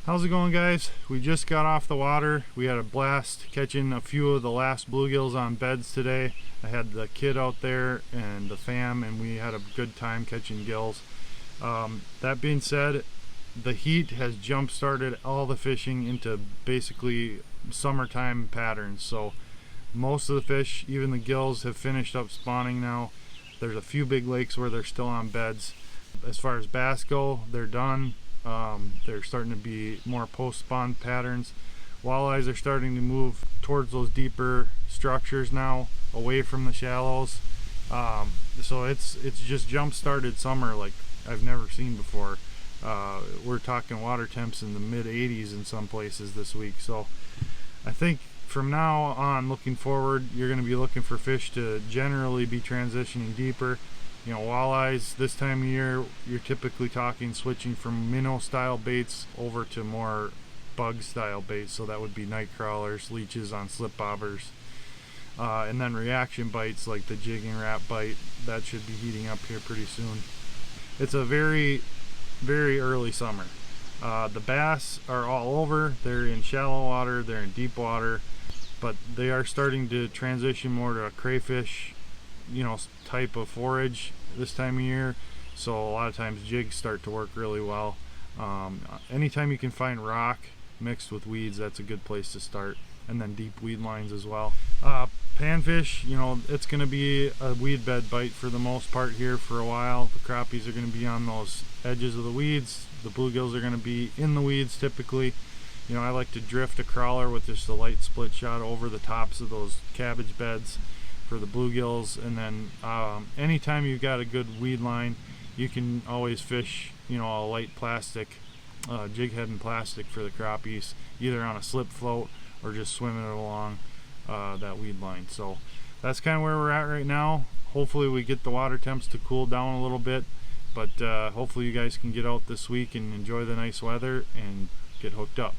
How's it going, guys? We just got off the water. We had a blast catching a few of the last bluegills on beds today. I had the kid out there and the fam, and we had a good time catching gills. That being said, the heat has jump started all the fishing into basically summertime patterns. So most of the fish, even the gills, have finished up spawning now. There's a few big lakes where they're still on beds. As far as bass go, they're done. They're starting to be more post-spawn patterns. Walleyes are starting to move towards those deeper structures now, away from the shallows. So it's just jump-started summer like I've never seen before. We're talking water temps in the mid-80s in some places this week. So I think from now on, looking forward, you're going to be looking for fish to generally be transitioning deeper. You know, walleyes this time of year, you're typically talking switching from minnow style baits over to more bug style baits. So that would be night crawlers, leeches on slip bobbers, and then reaction bites like the jig and wrap bite. That should be heating up here pretty soon. It's a very, very early summer. The bass are all over. They're in shallow water, they're in deep water, but they are starting to transition more to a crayfish, you know, type of forage this time of year. So a lot of times jigs start to work really well. Anytime you can find rock mixed with weeds, that's a good place to start, and then deep weed lines as well. Panfish, you know, it's going to be a weed bed bite for the most part here for a while. The crappies are going to be on those edges of the weeds. The bluegills are going to be in the weeds typically. You know, I like to drift a crawler with just a light split shot over the tops of those cabbage beds for the bluegills, and then anytime you've got a good weed line, you can always fish, you know, a light plastic, jig head and plastic for the crappies, either on a slip float or just swimming it along that weed line. So that's kind of where we're at right now. Hopefully we get the water temps to cool down a little bit, but hopefully you guys can get out this week and enjoy the nice weather and get hooked up.